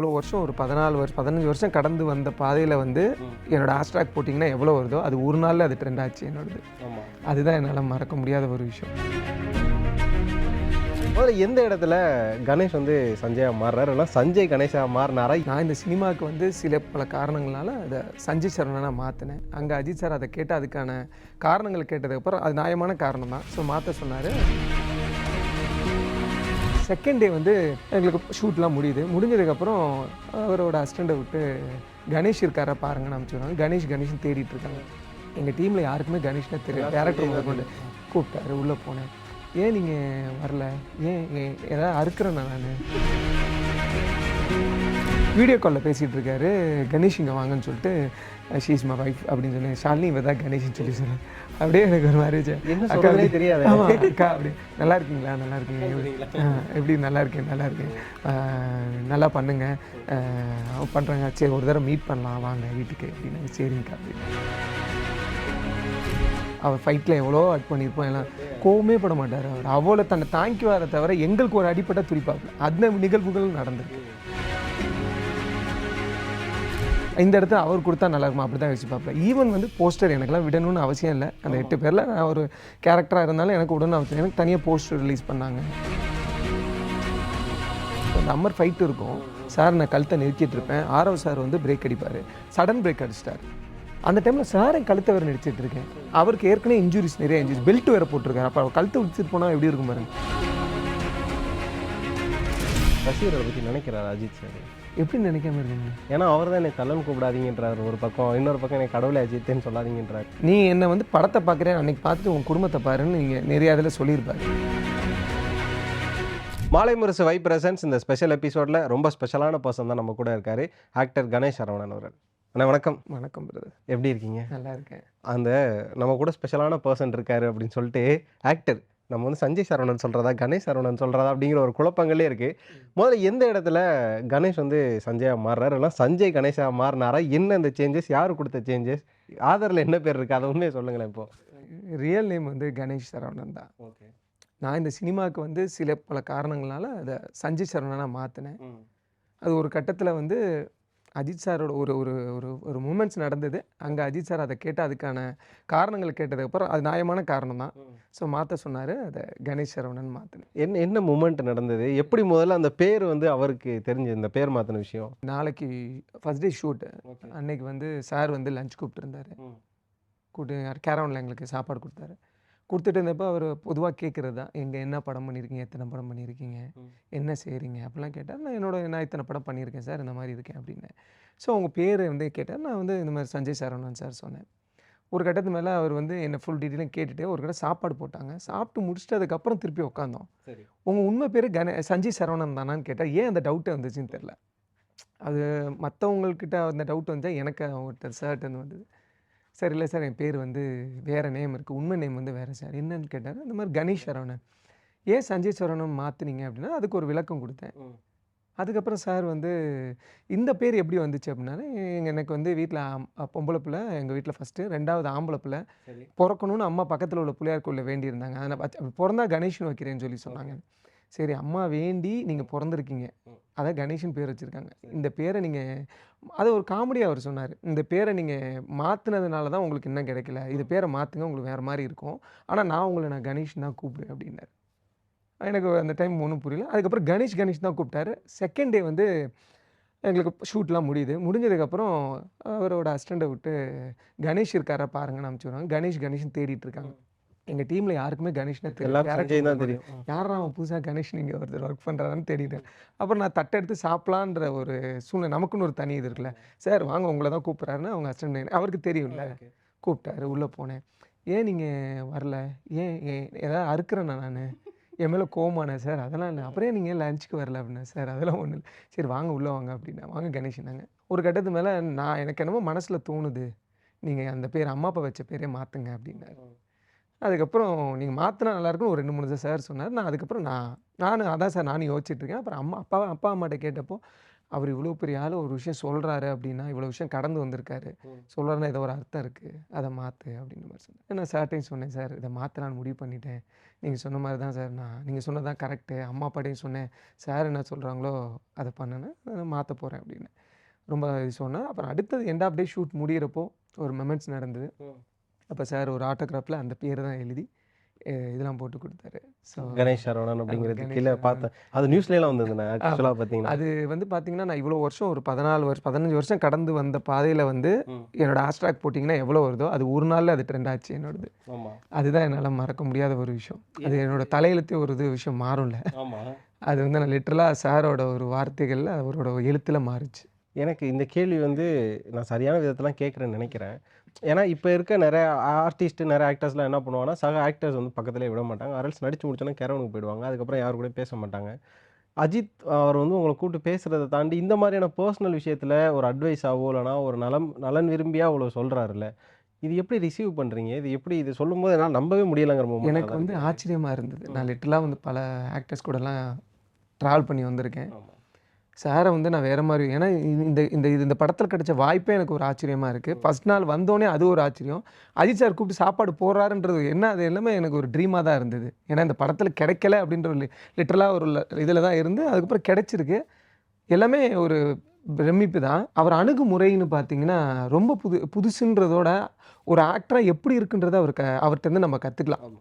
இவ்வளோ வருஷம் ஒரு 14 வருஷம் 15 வருஷம் கடந்து வந்த பாதையில் வந்து என்னோட ஹேஷ்டாக் போட்டிங்கன்னா எவ்வளோ வருதோ அது ஒரு நாளில் அது ட்ரெண்ட் ஆச்சு என்னோடது. அதுதான் என்னால் மறக்க முடியாத ஒரு விஷயம். முதல்ல எந்த இடத்துல கணேஷ் வந்து சஞ்சயா மாறுறாரு, இல்லைனா சஞ்சய் கணேஷா மாறினாரா? நான் இந்த சினிமாவுக்கு வந்து பல காரணங்களால் அதை சஞ்சய் சரவணனாக மாற்றினேன். அங்கே அஜித் சார் அதை கேட்டு அதுக்கான காரணங்கள் கேட்டதுக்கப்புறம் அது நியாயமான காரணம் தான். ஸோ மாற்ற சொன்னார். செகண்ட் டே வந்து எங்களுக்கு ஷூட்லாம் முடிஞ்சதுக்கப்புறம் அவரோட அசிஸ்டண்ட்டை விட்டு கணேஷ் இருக்காரா பாருங்கன்னு அனுப்பிச்சுடுவாங்க. கணேஷ்னு தேடிட்டு இருக்காங்க. எங்கள் டீமில் யாருக்குமே கணேஷ்னே தெரியும். டேரக்டர் முதல் கொண்டு கூப்பிட்டாரு. உள்ளே போனேன். ஏன் நீங்கள் வரல, ஏன் ஏதாவது அறுக்கிறேன்னா நான் வீடியோ காலில் பேசிகிட்டு இருக்காரு. கணேஷ் இங்கே வாங்கன்னு சொல்லிட்டு ஷீ இஸ் மை வைஃப் அப்படின்னு சொன்னேன். ஷாலினி இவ தான் கணேஷ்னு சொல்லி சொன்னேன். அப்படியே எனக்கு ஒரு மேரேஜ் அக்கா தெரியாது. அக்கா அப்படி நல்லா இருக்கீங்களா, நல்லா இருக்கீங்க, எப்படி நல்லா இருக்கேன், நல்லா பண்ணுங்க பண்ணுறாங்க. சரி ஒரு தடவை மீட் பண்ணலாம் வாங்க வீட்டுக்கு அப்படின்னு. சரிங்கக்கா அப்படின்னு. அவர் ஃபைட்டில் எவ்வளோ அட் பண்ணியிருப்போம். எல்லாம் கோவமே பட மாட்டார். அவர் அவ்வளோ தன்னை தாங்கிக்குவாரை தவிர எங்களுக்கு ஒரு அடிப்பட்ட துடிப்பாப்பில் அந்த நிகழ்வுகள் நடந்திருக்கு. இந்த இடத்துல அவர் கொடுத்தா நல்லா இருக்குமா அப்படி தான் வச்சுப்பாப்பில். ஈவன் வந்து போஸ்டர் எனக்குலாம் விடணும்னு அவசியம் இல்லை. அந்த 8 பேரில் நான் ஒரு கேரக்டராக இருந்தாலும் எனக்கு விடணும்னு அவசியம். எனக்கு தனியாக போஸ்டர் ரிலீஸ் பண்ணாங்க. அந்த அம்மர் ஃபைட்டு இருக்கும். சார் நான் கழுத்தை நிறுத்திட்டு இருப்பேன். ஆரவ் சார் வந்து பிரேக் அடிப்பார். சடன் பிரேக் அடிச்சிட்டார். அந்த டைமில் சார் என் கழுத்தை வேறு நடிச்சிட்டு இருக்கேன். அவருக்கு ஏற்கனவே நிறைய இன்ஜுரிஸ், பெல்ட் வேறு போட்டிருக்காரு. அப்போ அவர் கழுத்தை விடிச்சிட்டு போனால் எப்படி இருக்கும் பாருங்க. ரசிகர்களை பற்றி நினைக்கிறார் அஜித் சார் எப்படி நினைக்காம இருக்கீங்க? ஏன்னா அவர் தான் என்னை கல்லன் கூப்பிடாதீங்கன்றார் ஒரு பக்கம், இன்னொரு பக்கம் என்னை கடவுளை அஜித்தேன்னு சொல்லாதீங்கன்றார். நீ என்னை வந்து படத்தை பார்க்குறேன் அன்னைக்கு பார்த்துட்டு உன் குடும்பத்தை பாருன்னு நீங்கள் நிறைய அதில் சொல்லியிருப்பாரு. மாலை முரசு வை பிரசன்ஸ் இந்த ஸ்பெஷல் எபிசோடில் ரொம்ப ஸ்பெஷலான பர்சன் தான் நம்ம கூட இருக்கார். ஆக்டர் கணேஷ் சரவணன் அவர்கள். அண்ணா வணக்கம். வணக்கம் பிரதர். எப்படி இருக்கீங்க? நல்லா இருக்கேன். அந்த நம்ம கூட ஸ்பெஷலான பர்சன் இருக்காரு அப்படின்னு சொல்லிட்டு ஆக்டர் நம்ம வந்து சஞ்சய் சரவணன் சொல்கிறதா கணேஷ் சரவணன் சொல்கிறதா அப்படிங்கிற ஒரு குழப்பங்களே இருக்குது. முதல்ல எந்த இடத்துல கணேஷ் வந்து சஞ்சயா மாறுறாரு, இல்லைனா சஞ்சய் கணேஷா மாறினாரா? என்ன இந்த சேஞ்சஸ், யார் கொடுத்த சேஞ்சஸ், ஆதரில் என்ன பேர் இருக்குது, அதை உண்மையை சொல்லுங்களேன். இப்போது ரியல் நேம் வந்து கணேஷ் சரவணன் தான். ஓகே. நான் இந்த சினிமாவுக்கு வந்து பல காரணங்களால் அதை சஞ்சய் சரவணனாக மாற்றினேன். அது ஒரு கட்டத்தில் வந்து அஜித் சாரோட ஒரு ஒரு ஒரு ஒரு மூமெண்ட்ஸ் நடந்தது. அங்கே அஜித் சார் அதை கேட்டு அதுக்கான காரணங்கள் கேட்டதுக்கப்புறம் அது நியாயமான காரணம் தான். ஸோ மாற்ற சொன்னார். அதை கணேஷ் சரவணன் மாற்றினேன். என்ன மூமெண்ட் நடந்தது, எப்படி முதல்ல அந்த பேர் வந்து அவருக்கு தெரிஞ்சது, இந்த பேர் மாற்றின விஷயம்? நாளைக்கு ஃபஸ்ட் டே ஷூட்டு. அன்னைக்கு வந்து சார் வந்து லஞ்ச் கூப்பிட்டுருந்தாரு. கேரவனில் எங்களுக்கு சாப்பாடு கொடுத்தாரு. கொடுத்துட்டு இருந்தப்போ அவர் பொதுவாக கேட்குறது தான், என்ன படம் பண்ணியிருக்கீங்க, எத்தனை படம் பண்ணியிருக்கீங்க, என்ன செய்கிறீங்க அப்படிலாம் கேட்டால் நான் இத்தனை படம் பண்ணியிருக்கேன் சார், இந்த மாதிரி இருக்கேன் அப்படின்னு. ஸோ உங்கள் பேர் வந்து கேட்டார். நான் வந்து இந்த மாதிரி சஞ்சய் சரவணன் சார் சொன்னேன். ஒரு கட்டத்து மேலே அவர் வந்து என்னை ஃபுல் டீட்டெயிலும் கேட்டுட்டு ஒரு கடை சாப்பாடு போட்டாங்க. சாப்பிட்டு முடிச்சுட்டு அதுக்கப்புறம் திருப்பி உட்காந்தோம். உங்கள் உண்மை பேர் சஞ்சய் சரவணன் தானான்னு கேட்டால் ஏன் அந்த டவுட்டை வந்துச்சுன்னு தெரில. அது மற்றவங்கக்கிட்ட அந்த டவுட் வந்தால் எனக்கு அவங்ககிட்ட சார்ட்டு வந்தது. சார் இல்லை சார் என் பேர் வந்து வேறு நேம் இருக்குது, உண்மை நேம் வந்து வேறு சார், என்னன்னு கேட்டார். இந்த மாதிரி கணேஷ் சரவணன். ஏன் சஞ்சய் சரவணன் மாற்றினீங்க அப்படின்னா அதுக்கு ஒரு விளக்கம் கொடுத்தேன். அதுக்கப்புறம் சார் வந்து இந்த பேர் எப்படி வந்துச்சு அப்படின்னா, எனக்கு வந்து வீட்டில் பொம்பளை பிள்ளை, எங்கள் வீட்டில் ஃபஸ்ட்டு, 2வது ஆம்பளை பிள்ளை பிறக்கணும்னு அம்மா பக்கத்தில் உள்ள பிள்ளையார் கோயிலில் வேண்டியிருந்தாங்க. அதை அப்படி பிறந்தா கணேஷ்னு வைக்கிறேன்னு சொல்லி சொன்னாங்க. சரி அம்மா வேண்டி நீங்கள் பிறந்திருக்கீங்க, அதான் கணேஷன் பேர் வச்சுருக்காங்க. இந்த பேரை நீங்கள் அது ஒரு காமெடியாக அவர் சொன்னார். இந்த பேரை நீங்கள் மாற்றினதுனால தான் உங்களுக்கு இன்னும் கிடைக்கல, இது பேரை மாற்றுங்க உங்களுக்கு வேறு மாதிரி இருக்கும், ஆனால் நான் கணேஷ் தான் கூப்பிடுவேன் அப்படின்னாரு. எனக்கு அந்த டைம் ஒன்றும் புரியல. அதுக்கப்புறம் கணேஷ் தான் கூப்பிட்டாரு. செகண்ட் டே வந்து எங்களுக்கு ஷூட்லாம் முடிஞ்சதுக்கப்புறம் அவரோட அசிஸ்டண்ட்டை விட்டு கணேஷ் இருக்காரா பாருங்கன்னு அனுப்பிச்சுடுவாங்க. கணேஷ்னு தேடிட்டு இருக்காங்க. எங்கள் டீமில் யாருக்குமே கணேஷ்னே தெரியும். யாரா அவன் புதுசாக கணேஷ் நீங்கள் ஒருத்தர் ஒர்க் பண்ணுறாருன்னு தேடிட்டேன். அப்புறம் நான் தட்டெடுத்து சாப்பிட்லான்ற ஒரு சூழ்நிலை, நமக்குன்னு ஒரு தனி இது இருக்குல்ல. சார் வாங்க உங்களை தான் கூப்பிட்றாருன்னு அவங்க அசிஸ்டண்ட் அவருக்கு தெரியும்ல. கூப்பிட்டாரு. உள்ளே போனேன். ஏன் நீங்கள் வரல, ஏன் ஏதாவது அறுக்கிறேன்னா நான், என் மேலே கோவமானேன் சார், அதெல்லாம் இல்லை. அப்புறம் நீங்கள் லஞ்சுக்கு வரல அப்படின்னா, சார் அதெல்லாம் ஒன்றும் இல்லை, சரி வாங்க உள்ளே வாங்க அப்படின்னா. வாங்க கணேஷ்னாங்க. ஒரு கட்டத்து மேலே எனக்கு என்னமோ மனசில் தோணுது, நீங்கள் அந்த பேர் அம்மா அப்பா வச்ச பேரே மாற்றுங்க அப்படின்னாரு. அதுக்கப்புறம் நீங்கள் மாற்றினா நல்லாயிருக்குன்னு ஒரு 2-3 சார் சொன்னார். நான் அதுக்கப்புறம் நானும் அதான் சார் நானும் யோசிச்சுட்ருக்கேன். அப்புறம் அப்பா அம்மாட்ட கேட்டப்போ அவர் இவ்வளோ பெரிய ஆள் ஒரு விஷயம் சொல்கிறாரு அப்படின்னா இவ்வளோ விஷயம் கடந்து வந்திருக்காரு சொல்கிறாருன்னா ஏதோ ஒரு அர்த்தம் இருக்குது, அதை மாற்று அப்படின்னு மாதிரி சொன்னேன். நான் சார்ட்டையும் சொன்னேன், சார் இதை மாற்றலான்னு முடிவு பண்ணிட்டேன், நீங்கள் சொன்ன மாதிரி தான் சார், நீங்கள் சொன்னது தான் கரெக்டு, அம்மா அப்பாட்டையும் சொன்னேன், சார் என்ன சொல்கிறாங்களோ அதை பண்ணேன்னு மாற்ற போகிறேன் அப்படின்னு ரொம்ப இது சொன்னேன். அப்புறம் அடுத்தது எண்ட் ஆஃப் டே ஷூட் முடிகிறப்போ ஒரு மொமெண்ட்ஸ் நடந்தது. அப்போ சார் ஒரு ஆட்டோகிராஃபில் அந்த பேர் தான் எழுதி இதெல்லாம் போட்டு கொடுத்தாரு. ஸோ கணேஷ் சரவணன் அப்படிங்கிறது கீழே பார்த்தேன். அது நியூஸ்லாம் வந்ததுண்ணே ஆக்சுவலாக பார்த்தீங்கன்னா. அது வந்து பார்த்தீங்கன்னா நான் இவ்வளோ வருஷம் ஒரு 14 வருஷம் 15 வருஷம் கடந்து வந்த பாதையில் வந்து என்னோட ஹேஷ்டாக் போட்டிங்கன்னா எவ்வளோ வருதோ அது ஒரு நாளில் அது ட்ரெண்ட் ஆச்சு என்னோடது. அதுதான் என்னால் மறக்க முடியாத ஒரு விஷயம். அது என்னோட தலையெழுத்தே ஒரு விஷயம் மாறும்ல, அது வந்து நான் லிட்டரலாக சாரோட ஒரு வார்த்தைகளில் அவரோட எழுத்தில் மாறுச்சு. எனக்கு இந்த கேள்வி வந்து நான் சரியான விதத்தெல்லாம் கேட்குறேன்னு நினைக்கிறேன். ஏன்னா இப்போ இருக்க நிறைய ஆர்டிஸ்ட் நிறைய ஆக்டர்ஸ்லாம் என்ன பண்ணுவாங்கன்னா சக ஆக்டர்ஸ் வந்து பக்கத்துலேயே விட மாட்டாங்க. அரல்ஸ் நடிச்சு முடிச்சோன்னா கேரவனுக்கு போயிடுவாங்க. அதுக்கப்புறம் யாரு கூட பேச மாட்டாங்க. அஜித் அவர் வந்து உங்களை கூப்பிட்டு பேசுகிறத தாண்டி இந்த மாதிரியான பர்சனல் விஷயத்தில் ஒரு அட்வைஸாவோ இல்லைனா ஒரு நலன் விரும்பியாக அவ்வளோ சொல்கிறாருல்ல, இது எப்படி ரிசீவ் பண்ணுறீங்க? இது எப்படி இது சொல்லும்போது என்னால் நம்பவே முடியலைங்கிற மூமெண்ட் எனக்கு வந்து ஆச்சரியமாக இருந்தது. நான் லிட்டரலாக வந்து பல ஆக்டர்ஸ் கூடலாம் ட்ராவல் பண்ணி வந்திருக்கேன். சாரை வந்து நான் வேறு மாதிரி, ஏன்னா இந்த படத்தில் கிடைச்ச வாய்ப்பே எனக்கு ஒரு ஆச்சரியமாக இருக்குது. ஃபஸ்ட் நாள் வந்தோடனே அது ஒரு ஆச்சரியம். அஜித் சார் கூப்பிட்டு சாப்பாடு போடுறாருன்றது என்ன, அது எல்லாமே எனக்கு ஒரு ட்ரீமாக தான் இருந்தது. ஏன்னா இந்த படத்தில் கிடைக்கல அப்படின்ற ஒரு லிட்டரலாக ஒரு இதில் தான் இருந்து அதுக்கப்புறம் கிடைச்சிருக்கு. எல்லாமே ஒரு பிரமிப்பு தான். அவர் அணுகுமுறைன்னு பார்த்தீங்கன்னா ரொம்ப புதுசுன்றதோட ஒரு ஆக்டராக எப்படி இருக்குன்றதை அவர்கிட்ட நம்ம கற்றுக்கலாம்.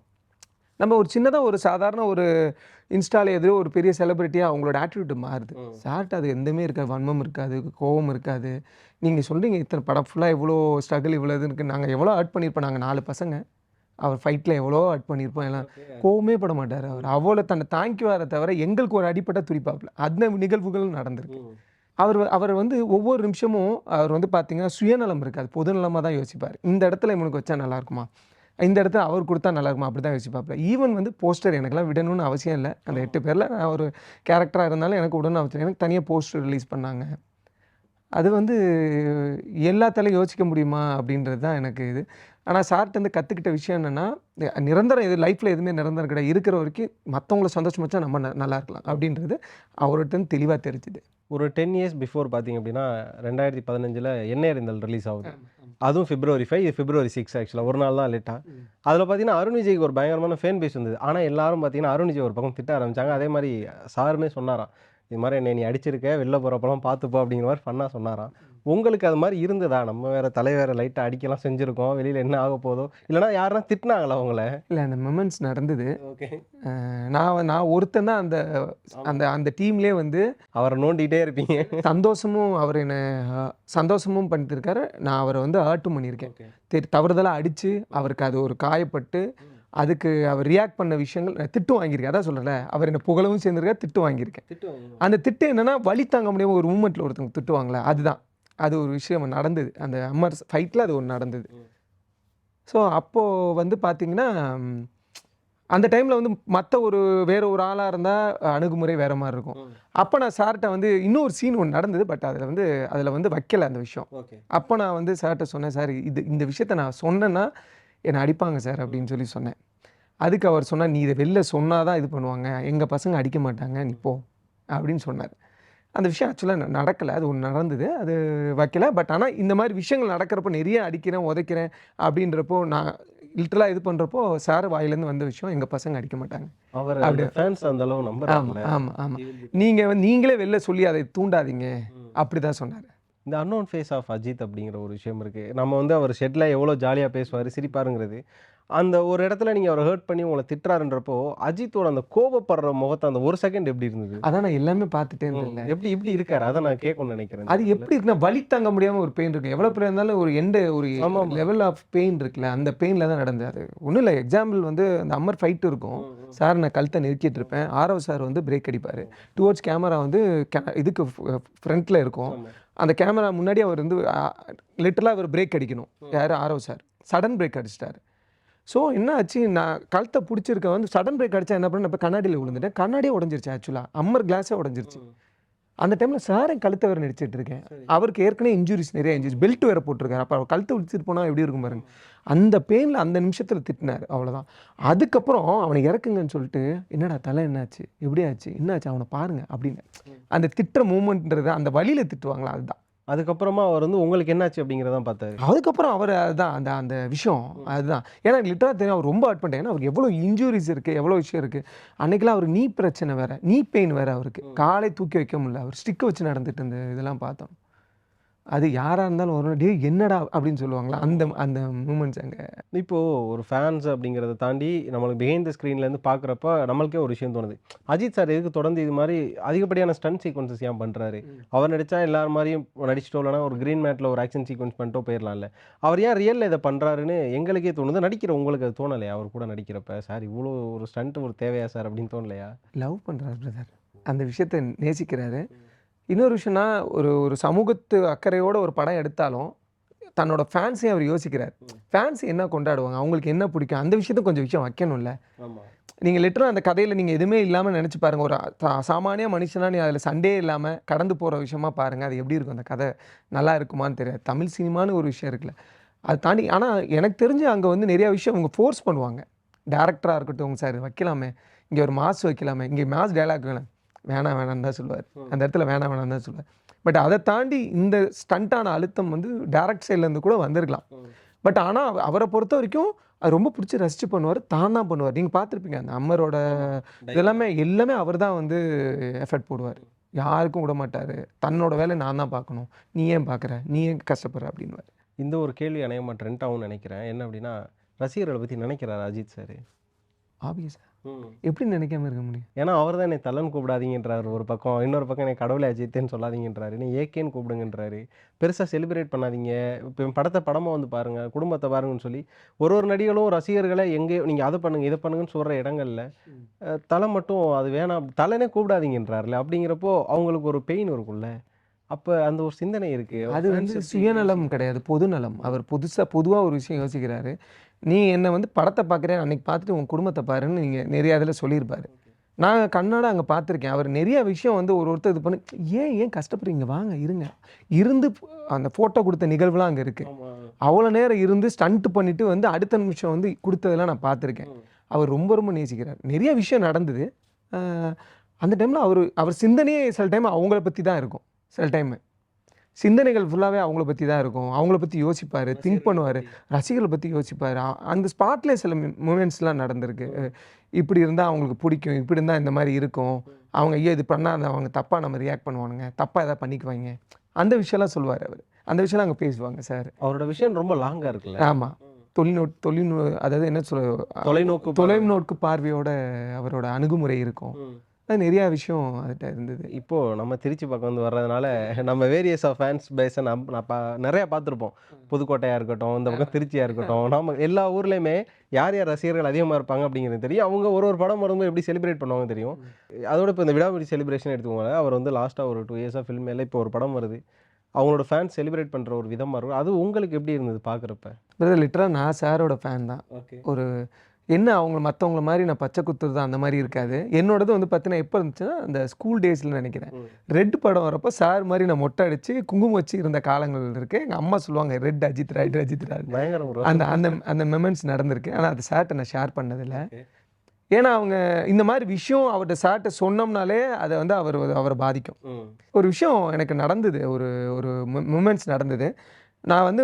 நம்ம ஒரு சின்னதாக ஒரு சாதாரண ஒரு இன்ஸ்டாவில் எதிரோ ஒரு பெரிய செலிபிரிட்டியாக அவங்களோட ஆட்டிடியூட் மாறுது. சார்ட்டு அது எதுவுமே இருக்காது, வன்மம் இருக்காது, கோவம் இருக்காது. நீங்கள் சொல்கிறீங்க இத்தனை படம் ஃபுல்லாக இவ்வளோ ஸ்ட்ரகிள் இவ்வளோ இது இருக்குது, நாங்கள் எவ்வளோ ஆட் பண்ணியிருப்போம், நாங்கள் 4 பசங்க அவர் ஃபைட்டில் எவ்வளோ ஆட் பண்ணியிருப்போம், எல்லாம் கோவமே பட மாட்டார் அவர். அவ்வளோ தன்னை தாங்கிக்குவாரை தவிர எங்களுக்கு ஒரு அடிப்பட்ட துடிப்பாப்பில் அந்த நிகழ்வுகள் நடந்திருக்கு. அவர் வந்து ஒவ்வொரு நிமிஷமும் அவர் வந்து பார்த்தீங்கன்னா சுயநலம் இருக்காது, பொதுநலமாக தான் யோசிப்பார். இந்த இடத்துல இவனுக்கு வச்சா நல்லாயிருக்குமா, இந்த இடத்துல அவர் கொடுத்தா நல்லா இருக்குமா, அப்படி தான் யோசிப்பாப்பில். ஈவன் வந்து போஸ்டர் எனக்குலாம் விடணும்னு அவசியம் இல்லை. அந்த 8 பேரில் நான் ஒரு கேரக்டராக இருந்தாலும் எனக்கு உடனே அவசியம். எனக்கு தனியாக போஸ்டர் ரிலீஸ் பண்ணாங்க. அது வந்து எல்லாத்தாலையும் யோசிக்க முடியுமா அப்படின்றது தான் எனக்கு இது. ஆனால் சார்கிட்ட வந்து கற்றுக்கிட்ட விஷயம் என்னென்னா, நிரந்தரம் இது லைஃப்பில் எதுவுமே நிரந்தரம் கிடையாது. இருக்கிற வரைக்கும் மற்றவங்கள சந்தோஷம் வச்சா நம்ம நல்லா இருக்கலாம் அப்படின்றது அவர்கிட்ட தெளிவாக தெரிஞ்சுது. ஒரு 10 இயர்ஸ் பிஃபோர் பார்த்தீங்க அப்படின்னா 2015 எண்ணெய் அறிந்தல் ரிலீஸ் ஆகுது. அதுவும் February 5, இது February 6 ஆக்சுவலாக ஒரு நாள் தான் லேட்டாக. அதில் பார்த்தீங்கன்னா அருண் விஜய்க்கு ஒரு பயங்கரமான ஃபேன் பேஸ் வந்தது. ஆனால் எல்லாரும் பார்த்தீங்கன்னா அருண் விஜய் ஒரு பக்கம் திட்ட ஆரம்பித்தாங்க. அதே மாதிரி சாருமே சொன்னாராம், இது மாதிரி என்னை நீ அடிச்சிருக்க, வெளில போகிறப்பெல்லாம் பார்த்துப்போ அப்படிங்கிற மாதிரி ஃபன்னாக சொன்னாராம். உங்களுக்கு அது மாதிரி இருந்ததா? நம்ம வேறு தலை வேறு லைட்டாக அடிக்கலாம் செஞ்சுருக்கோம், வெளியில் என்ன ஆக போதோ, இல்லைனா யாருன்னா திட்டினாங்களா அவங்கள? இல்லை, அந்த மொமெண்ட்ஸ் நடந்தது. ஓகே, நான் ஒருத்தன் தான் அந்த டீம்லேயே வந்து அவரை நோண்டிகிட்டே இருப்பீங்க. அவர் என்னை சந்தோஷமும் பண்ணியிருக்காரு, நான் அவரை வந்து ஹர்ட்டும் பண்ணியிருக்கேன். தவறுதலாக அடித்து அவருக்கு அது ஒரு காயப்பட்டு அதுக்கு அவர் ரியாக்ட் பண்ண விஷயங்கள் திட்டு வாங்கியிருக்கேன். அதான் சொல்கிறேன்ல, அவர் என்னை புகழவும் சேர்ந்துருக்கார், திட்டு வாங்கியிருக்கேன். அந்த திட்டு என்னென்னா வழி தாங்க முடியாமல் ஒரு மூமெண்ட்டில் ஒருத்தவங்க திட்டுவாங்களே, அதுதான் அது ஒரு விஷயம் நடந்தது. அந்த அம்மர் ஃபைட்டில் அது ஒன்று நடந்தது. ஸோ அப்போது வந்து பார்த்திங்கன்னா அந்த டைமில் வந்து வேறு ஒரு ஆளாக இருந்தால் அணுகுமுறை வேறு மாதிரி இருக்கும். அப்போ நான் சார்கிட்ட வந்து இன்னொரு சீன் ஒன்று நடந்தது, பட் அதில் வந்து வைக்கலை அந்த விஷயம். அப்போ நான் வந்து சார்கிட்ட சொன்னேன், சார் இந்த விஷயத்த நான் சொன்னேன்னா என்னை அடிப்பாங்க சார் அப்படின்னு சொன்னேன். அதுக்கு அவர் சொன்னார், நீ இதை வெளில சொன்னால் தான் இது பண்ணுவாங்க, எங்கள் பசங்க அடிக்க மாட்டாங்க, நீ போ அப்படின்னு சொன்னார். அந்த விஷயம் ஆக்சுவலாக நடக்கலை, அது ஒன்று நடந்தது, அது வைக்கல. பட் ஆனால் இந்த மாதிரி விஷயங்கள் நடக்கிறப்போ நிறைய அடிக்கிறேன் உதைக்கிறேன் அப்படின்றப்போ நான் லிட்டரலாக இது பண்ணுறப்போ சார் வாயிலேருந்து வந்த விஷயம், எங்கள் பசங்க அடிக்க மாட்டாங்க. ஆமாம் ஆமாம், நீங்களே வெளில சொல்லி அதை தூண்டாதீங்க அப்படி தான் சொன்னார். இந்த அன்னோன் ஃபேஸ் ஆஃப் அஜித் அப்படிங்கிற ஒரு விஷயம் இருக்குது. நம்ம வந்து அவர் ஷெட்டில் எவ்வளோ ஜாலியாக பேசுவார், சிரிப்பாருங்கிறது. அந்த ஒரு இடத்துல நீங்கள் அவரை ஹர்ட் பண்ணி உங்களை திட்டுறாருன்றப்போ அஜித்தோட அந்த கோபப்படுற முகத்தை அந்த ஒரு செகண்ட் எப்படி இருந்தது? அதான் நான் எல்லாமே பார்த்துட்டே இருந்தேன். இப்படி இருக்காரு, அதை நான் கேட்கணும்னு நினைக்கிறேன். அது எப்படி இருக்குன்னா வலி தாங்க முடியாமல் ஒரு பெயின் இருக்குது. எவ்வளோ பெரிய இருந்தாலும் ஒரு லெவல் ஆஃப் பெயின் இருக்குல்ல, அந்த பெயினில் தான் நடந்தது. அது ஒன்றும் இல்லை, எக்ஸாம்பிள் வந்து அந்த அம்மர் ஃபைட்டு இருக்கும். சார் நான் கழுத்தை நெருக்கிட்டு இருப்பேன், ஆரவ் சார் வந்து பிரேக் அடிப்பார். டுவர்ட்ஸ் கேமரா வந்து இதுக்கு ஃப்ரண்ட்டில் இருக்கும். அந்த கேமரா முன்னாடி அவர் வந்து லிட்டரலாக அவர் பிரேக் அடிக்கணும். யார்? ஆரவ் சார் சடன் பிரேக் அடிச்சிட்டார். ஸோ என்ன ஆச்சு, நான் கழுத்தை பிடிச்சிருக்க வந்து சடன் பிரேக் அடித்தா என்ன பண்ண, இப்போ கண்ணாடியில் விழுந்துட்டேன். கண்ணாடியே உடஞ்சிருச்சு, ஆக்சுவலாக அம்மர் கிளாஸே உடஞ்சிருச்சு. அந்த டைமில் சார் என் கழுத்தை வேறு நடிச்சிட்டு இருக்கேன். அவருக்கு ஏற்கனவே நிறைய இன்ஜுரிஸ், பெல்ட் வேறு போட்டிருக்காரு. அப்போ அவர் கழுத்தை விழிச்சிட்டு போனால் எப்படி இருக்கும் பாருங்க. அந்த பெயினில் அந்த நிமிஷத்தில் திட்டினார், அவ்வளோதான். அதுக்கப்புறம் அவனை இறக்குங்கன்னு சொல்லிட்டு, என்னடா தலை என்னாச்சு, எப்படி ஆச்சு, என்னாச்சு அவனை பாருங்க அப்படின்னு. அந்த திட்டுற மூமெண்ட்ன்றது அந்த வழியில் திட்டுவாங்களா, அதுதான். அதுக்கப்புறமா அவர் வந்து உங்களுக்கு என்னாச்சு அப்படிங்கிறதான் பார்த்தாரு. அதுக்கப்புறம் அவர் அதுதான் அந்த அந்த விஷயம் அதுதான். ஏன்னா எனக்கு லிட்டரா தெரியும் அவர் ரொம்ப ஹர்ட் பண்ணிட்டாங்க. ஏன்னா அவருக்கு எவ்வளோ இன்ஜூரிஸ் இருக்குது, எவ்வளோ விஷயம் இருக்குது. அன்னைக்கெல்லாம் அவருக்கு நீ பிரச்சனை வேறு, நீ பெயின் வேறு அவருக்கு. காலை தூக்கி வைக்க முடியல, அவர் ஸ்டிக்கை வச்சு நடந்துட்டு இருந்த இதெல்லாம் பார்த்தோம். அது யாராக இருந்தாலும் ஒரு டே என்னடா அப்படின்னு சொல்லுவாங்களா, அந்த அந்த மூமெண்ட்ஸ் அங்கே. இப்போது ஒரு ஃபேன்ஸ் அப்படிங்கிறத தாண்டி நம்மளுக்கு பிஹைண்ட் த ஸ்க்ரீன்லேருந்து பார்க்குறப்ப நம்மளுக்கே ஒரு விஷயம் தோணுது. அஜித் சார் எதுக்கு தொடர்ந்து இது மாதிரி அதிகப்படியான ஸ்டண்ட் சீக்வன்சஸ் ஏன் பண்ணுறாரு? அவர் நடித்தா எல்லார் மாதிரியும் நடிச்சிட்டோ இல்லைனா ஒரு க்ரீன் மேட்டில் ஒரு ஆக்ஷன் சீக்வன்ஸ் பண்ணிட்டோ போயிடலாம்ல. அவர் ஏன் ரியலில் இதை பண்ணுறாருன்னு எங்களுக்கே தோணுது. நடிக்கிற உங்களுக்கு அது தோணலையா? அவர் கூட நடிக்கிறப்ப சார் இவ்வளோ ஒரு ஸ்டண்ட் ஒரு தேவையா சார் அப்படின்னு தோணலையா? லவ் பண்ணுறாரு பிரதர், அந்த விஷயத்தை நேசிக்கிறாரு. இன்னொரு விஷயம்னா ஒரு ஒரு சமூகத்து அக்கறையோட ஒரு படம் எடுத்தாலும் தன்னோட ஃபேன்ஸையும் அவர் யோசிக்கிறார். ஃபேன்ஸ் என்ன கொண்டாடுவாங்க, அவங்களுக்கு என்ன பிடிக்கும், அந்த விஷயத்தை கொஞ்சம் விஷயம் வைக்கணும்ல. நீங்கள் லிட்டரலாக அந்த கதையில் நீங்கள் எதுவுமே இல்லாமல் நினச்சி பாருங்கள். ஒரு சாமானிய மனுஷனா நீ அதில் சண்டே இல்லாமல் கடந்து போகிற விஷயமா பாருங்கள். அது எப்படி இருக்கும், அந்த கதை நல்லா இருக்குமான்னு தெரியாது. தமிழ் சினிமான்னு ஒரு விஷயம் இருக்குல்ல, அதை தாண்டி. ஆனால் எனக்கு தெரிஞ்சு அங்கே வந்து நிறையா விஷயம் அவங்க ஃபோர்ஸ் பண்ணுவாங்க. டேரக்டராக இருக்கட்டும், சார் வைக்கலாமே, இங்கே ஒரு மாஸ் வைக்கலாமே, இங்கே மாஸ் டைலாக் வேணாம், வேணாம் வேணான்னு தான் சொல்லுவார். அந்த இடத்துல வேணாம் வேணான்னு தான் சொல்லுவார். பட் அதை தாண்டி இந்த ஸ்டண்ட்டான அழுத்தம் வந்து டேரக்ட் சைட்லேருந்து கூட வந்திருக்கலாம். பட் ஆனால் அவரை பொறுத்த வரைக்கும் அது ரொம்ப பிடிச்சி ரசித்து பண்ணுவார், தான் பண்ணுவார். நீங்கள் பார்த்துருப்பீங்க அந்த அம்மரோட இதெல்லாமே எல்லாமே அவர் தான் வந்து எஃபர்ட் போடுவார். யாருக்கும் விட மாட்டார். தன்னோட வேலை நான் தான் பார்க்கணும், நீ ஏன் பார்க்குற, நீ ஏன் கஷ்டப்படுற அப்படின்வார். இந்த ஒரு கேள்வி அநேகமாக ட்ரெண்ட் ஆகும்னு நினைக்கிறேன். என்ன அப்படின்னா, ரசிகர்களை பற்றி நினைக்கிறார் அஜித் சார்? ஆப்வியஸா எப்படி நினைக்காம இருக்க முடியும்? ஏன்னா அவர் தான் என்னை தலன்னு கூப்பிடாதீங்கன்றார் ஒரு பக்கம், இன்னொரு பக்கம் என்னை கடவுளை அஜித்தேன்னு சொல்லாதீங்கன்றாரு, நீ ஏகேன்னு கூப்பிடுங்கன்றாரு, பெருசாக செலிப்ரேட் பண்ணாதீங்க, இப்போ என் படத்தை படமாக வந்து பாருங்கள், குடும்பத்தை பாருங்கன்னு சொல்லி ஒரு ஒரு நடிகளும் ரசிகர்களை எங்கேயோ நீங்கள் அதை பண்ணுங்கள் இதை பண்ணுங்கன்னு சொல்கிற இடங்கள்ல தலை மட்டும் அது வேணாம், தலைனே கூப்பிடாதீங்கன்றாருல. அப்படிங்கிறப்போ அவங்களுக்கு ஒரு பெயின் இருக்கும்ல. அப்போ அந்த ஒரு சிந்தனை இருக்குது. அது வந்து சுயநலம் கிடையாது, பொதுநலம். அவர் பொதுவாக ஒரு விஷயம் யோசிக்கிறாரு. நீ என்னை வந்து படத்தை பார்க்குறேன், அன்னைக்கு பார்த்துட்டு உன் குடும்பத்தை பாருன்னு நீங்கள் நிறையா இதில் சொல்லியிருப்பாரு. நான் கண்ணாட அங்கே பார்த்துருக்கேன். அவர் நிறைய விஷயம் வந்து ஒருத்தர் இது பண்ணி ஏன் கஷ்டப்படுறீங்க, வாங்க இருங்க, இருந்து அந்த ஃபோட்டோ கொடுத்த நிகழ்வுலாம் அங்கே இருக்குது. அவ்வளோ நேரம் இருந்து ஸ்டண்ட் பண்ணிவிட்டு வந்து அடுத்த நிமிஷம் வந்து கொடுத்ததெல்லாம் நான் பார்த்துருக்கேன். அவர் ரொம்ப ரொம்ப நேசிக்கிறார். நிறைய விஷயம் நடந்தது. அந்த டைமில் அவர் சிந்தனையே சில டைம் அவங்கள பற்றி தான் இருக்கும். சில டைமு சிந்தனைகள் ஃபுல்லாகவே அவங்கள பற்றி தான் இருக்கும். அவங்கள பற்றி யோசிப்பார், திங்க் பண்ணுவார், ரசிகர்களை பற்றி யோசிப்பார். அந்த ஸ்பாட்லேயே சில மூமெண்ட்ஸ்லாம் நடந்திருக்கு. இப்படி இருந்தால் அவங்களுக்கு பிடிக்கும், இப்படி இருந்தால் இந்த மாதிரி இருக்கும், அவங்க ஐயோ இது பண்ணால் அவங்க தப்பாக நம்ம ரியாக்ட் பண்ணுவானுங்க, தப்பாக எதாவது பண்ணிக்குவாங்க, அந்த விஷயம்லாம் சொல்லுவார் அவர். அந்த விஷயம்லாம் அங்கே பேசுவாங்க சார். அவரோட விஷயம் ரொம்ப லாங்காக இருக்குல்ல. ஆமாம், அதாவது என்ன தொலைநோக்கு பார்வையோட அவரோட அணுகுமுறை இருக்கும். அது நிறையா விஷயம் அதுகிட்ட இருந்தது. இப்போது நம்ம திருச்சி பக்கம் வந்து வர்றதுனால நம்ம வேரியஸ் ஆஃப் ஃபேன்ஸ் பேஸை நான் நிறையா பார்த்துருப்போம். புதுக்கோட்டையாக இருக்கட்டும், இந்த பக்கம் திருச்சியாக இருக்கட்டும், நம்ம எல்லா ஊர்லேயுமே யார் யார் ரசிகர்கள் அதிகமாக இருப்பாங்க அப்படிங்கிறது தெரியும். அவங்க ஒரு படம் வரும்போது எப்படி செலிப்ரேட் பண்ணுவாங்க தெரியும். அதோட இப்போ இந்த விடாமுடி செலிப்ரேஷன் எடுத்துக்கோங்க. அவர் வந்து லாஸ்ட்டாக ஒரு 2 இயர்ஸாக ஃபில்ம் மேலே இப்போ ஒரு படம் வருது. அவங்களோட ஃபேன்ஸ் செலிப்ரேட் பண்ணுற ஒரு விதமாக இருக்கும். அது உங்களுக்கு எப்படி இருந்தது பார்க்குறப்ப? லிட்டராக நான் சாரோட ஃபேன் தான். ஒரு என்ன அவங்க மற்றவங்கள மாதிரி நான் பச்சை குத்துறது அந்த மாதிரி இருக்காது. என்னோடது வந்து பார்த்தீங்கன்னா எப்போ இருந்துச்சுன்னா அந்த ஸ்கூல் டேஸில் நினைக்கிறேன். ரெட் படம் வரப்போ சார் மாதிரி நான் மொட்டை அடித்து குங்குமம் வச்சு இருந்த காலங்கள் இருக்குது. எங்கள் அம்மா சொல்லுவாங்க ரெட் அஜித் அந்த அந்த அந்த மெமெண்ட்ஸ் நடந்திருக்கு. ஆனால் அது சார்ட்ட நான் ஷேர் பண்ணதில்லை. ஏன்னா அவங்க இந்த மாதிரி விஷயம் அவர்கிட்ட சார்ட்ட சொன்னோம்னாலே அதை வந்து அவரை பாதிக்கும். ஒரு விஷயம் எனக்கு நடந்தது, ஒரு மூமெண்ட்ஸ் நடந்தது. நான் வந்து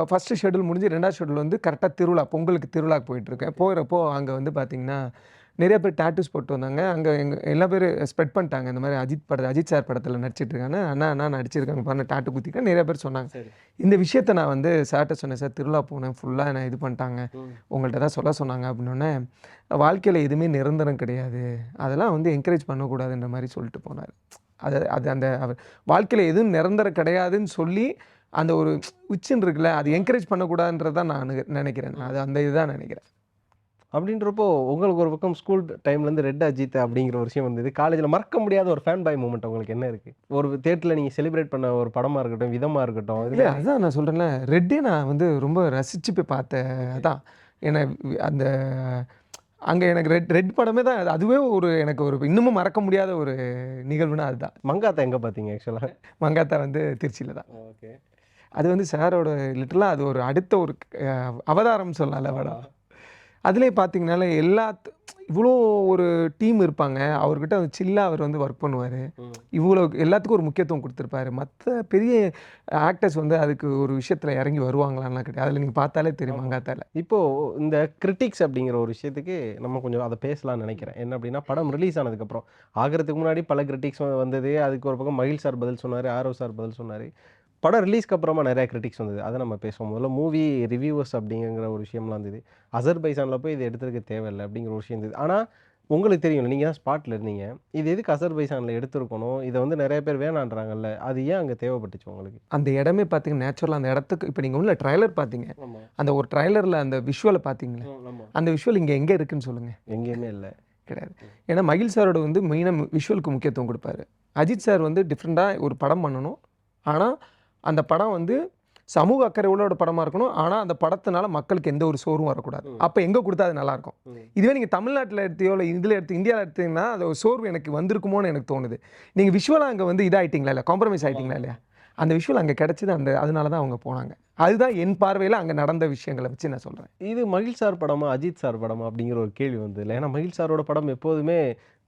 ஃபஸ்ட்டு ஷெட்யூல் முடிஞ்சு 2வது ஷெட்யூல் வந்து கரெக்டாக திருவிழா, பொங்கலுக்கு திருவிழாக்கு போயிட்டுருக்கேன். போகிறப்போ அங்கே வந்து பார்த்திங்கன்னா நிறைய பேர் டேட்டூஸ் போட்டு வந்தாங்க. அங்கே எல்லா பேர் ஸ்ப்ரெட் பண்ணிட்டாங்க, இந்த மாதிரி அஜித் சார் படத்தில் நடிச்சிட்ருக்காங்க, அண்ணா நடிச்சிருக்காங்க பாருங்க, டேட்டூ குத்திக்க நிறைய பேர் சொன்னாங்க. இந்த விஷயத்த நான் வந்து சார்ட்ட சொன்னேன், சார் திருவிழா போனேன், ஃபுல்லாக நான் இது பண்ணிட்டாங்க, உங்கள்கிட்ட தான் சொல்ல சொன்னாங்க அப்படின்னோடனே, வாழ்க்கையில் எதுவுமே நிரந்தரம் கிடையாது, அதெல்லாம் வந்து என்கரேஜ் பண்ணக்கூடாதுன்ற மாதிரி சொல்லிட்டு போனார். அது அந்த அவர் வாழ்க்கையில் எதுவும் நிரந்தரம் கிடையாதுன்னு சொல்லி அந்த ஒரு உச்சின்னு இருக்குல்ல, அது என்கரேஜ் பண்ணக்கூடாதுன்றது தான் நான் நினைக்கிறேன். அது அந்த இதுதான் நினைக்கிறேன். அப்படின்றப்போ உங்களுக்கு ஒரு பக்கம் ஸ்கூல் டைம்லேருந்து ரெட் அஜித் அப்படிங்கிற ஒரு விஷயம் வந்தது. காலேஜில் மறக்க முடியாத ஒரு ஃபேன் பாய் மூமெண்ட் உங்களுக்கு என்ன இருக்குது? ஒரு தேட்டரில் நீங்கள் செலிப்ரேட் பண்ண ஒரு படமாக இருக்கட்டும், விதமாக இருக்கட்டும். இல்லை அதுதான் நான் சொல்கிறேன்ல, ரெட்டே நான் வந்து ரொம்ப ரசித்து போய் பார்த்தேன். அதான் ஏன்னா அந்த அங்கே எனக்கு ரெட் படமே தான், அதுவே எனக்கு ஒரு இன்னமும் மறக்க முடியாத ஒரு நிகழ்வுனா அதுதான். மங்காத்தா எங்கே பார்த்தீங்க? ஆக்சுவலாக மங்காத்தா வந்து திருச்சியில் தான். ஓகே. அது வந்து சாரோட லிட்டரலாக அது ஒரு அடுத்த ஒரு அவதாரம் சொல்லலாம்ல படம். அதிலே பார்த்தீங்கனாலே இவ்வளோ ஒரு டீம் இருப்பாங்க. அவர்கிட்ட சில்லாக அவர் வந்து ஒர்க் பண்ணுவார். இவ்வளோ எல்லாத்துக்கும் ஒரு முக்கியத்துவம் கொடுத்துருப்பாரு. மற்ற பெரிய ஆக்டர்ஸ் வந்து அதுக்கு ஒரு விஷயத்தில் இறங்கி வருவாங்களான்லாம் கிடையாது. அதில் நீங்கள் பார்த்தாலே தெரியும் மங்காத்தால. இப்போது இந்த கிரிட்டிக்ஸ் அப்படிங்கிற ஒரு விஷயத்துக்கு நம்ம கொஞ்சம் அதை பேசலாம்னு நினைக்கிறேன். என்ன அப்படின்னா படம் ரிலீஸ் ஆனதுக்கப்புறம் ஆகிறதுக்கு முன்னாடி பல கிரிட்டிக்ஸ் வந்தது. அதுக்கு ஒரு பக்கம் மகிழ் சார் பதில் சொன்னார், ஆரவ் சார் பதில் சொன்னார். படம் ரிலீஸ்க்கு அப்புறமா நிறையா கிரிட்டிக்ஸ் வந்தது. அதை நம்ம பேசுவோம். முதல்ல மூவி ரிவ்யூவர்ஸ் அப்படிங்கிற ஒரு விஷயம்லாம் இருந்தது. அசர்பைசானில் போய் இது எடுத்துருக்க தேவையில்லை அப்படிங்கிற ஒரு விஷயம் இருந்தது. ஆனால் உங்களுக்கு தெரியும், நீங்கள் தான் ஸ்பாட்டில் இருந்தீங்க. இது எதுக்கு அசர்பைசானில் எடுத்துருக்கணும், இதை வந்து நிறைய பேர் வேணான்றாங்கல்ல, அது ஏன் அங்கே தேவைப்பட்டுச்சு உங்களுக்கு? அந்த இடமே பார்த்தீங்கன்னா நேச்சுரலாக அந்த இடத்துக்கு இப்போ நீங்கள் உள்ள ட்ரைலர் பார்த்தீங்க, அந்த ஒரு ட்ரைலரில் அந்த விஷுவலை பார்த்தீங்களே, அந்த விஷுவல் இங்கே எங்கே இருக்குன்னு சொல்லுங்கள். எங்கேயுமே இல்லை, கிடையாது. ஏன்னா மகிழ் சாரோட வந்து மெயினாக விஷுவலுக்கு முக்கியத்துவம் கொடுப்பாரு. அஜித் சார் வந்து டிஃப்ரெண்ட்டாக ஒரு படம் பண்ணணும். ஆனால் அந்த படம் வந்து சமூக அக்கறை உள்ளோட படமாக இருக்கணும். ஆனால் அந்த படத்தினால மக்களுக்கு எந்த ஒரு சோர்வும் வரக்கூடாது. அப்போ எங்கே கொடுத்தா அது நல்லாயிருக்கும். இதுவே நீங்கள் தமிழ்நாட்டில் எடுத்தியோ இல்லை இதில் இந்தியாவில் எடுத்தீங்கன்னா அது ஒரு சோர்வு எனக்கு வந்திருக்குமோன்னு எனக்கு தோணுது. நீங்கள் விஷுவலாக அங்கே வந்து இதாகிட்டிங்களா இல்லை, காம்ப்ரமைஸ் ஆகிட்டிங்களா இல்லையா, அந்த விஷுவல் அங்கே கிடச்சிது. அதனால தான் அவங்க போனாங்க. அதுதான் என் பார்வையில் அங்கே நடந்த விஷயங்களை வச்சு நான் சொல்கிறேன். இது மகிழ் சார் படமா அஜித் சார் படமா அப்படிங்கிற ஒரு கேள்வி வந்து இல்லை. ஏன்னா மகிழ் சாரோட படம் எப்போதுமே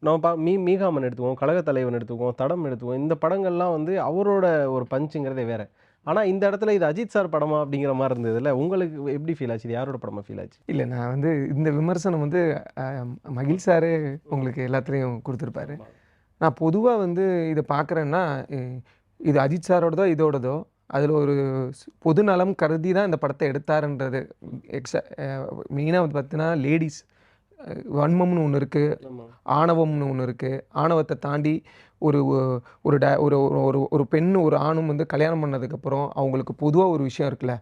நம்ம மீகாமன் எடுத்துக்குவோம், கழகத் தலைவன் எடுத்துக்குவோம், தடம் எடுத்துக்குவோம். இந்த படங்கள்லாம் வந்து அவரோட ஒரு பஞ்சுங்கிறதே வேறு. ஆனால் இந்த இடத்துல இது அஜித் சார் படமா அப்படிங்கிற மாதிரி இருந்ததுல, உங்களுக்கு எப்படி ஃபீல் ஆச்சு? இது யாரோட படமா ஃபீல் ஆச்சு? இல்லை, நான் வந்து இந்த விமர்சனம் வந்து மகிழ் சாரே உங்களுக்கு எல்லாத்துலேயும் கொடுத்துருப்பாரு. நான் பொதுவாக வந்து இதை பார்க்குறேன்னா, இது அஜித் சாரோடதோ இதோடதோ அதில் ஒரு பொது நலம் கருதி தான் இந்த படத்தை எடுத்தாருன்றது. மெயினாக வந்து பார்த்தீங்கன்னா லேடிஸ் வன்மம்னு ஒன்று இருக்குது, ஆணவம்னு ஒன்று இருக்குது. ஆணவத்தை தாண்டி ஒரு ஒரு ஒரு ஒரு ஒரு பெண்ணு ஒரு ஆணும் வந்து கல்யாணம் பண்ணதுக்கப்புறம் அவங்களுக்கு பொதுவாக ஒரு விஷயம் இருக்குல்ல,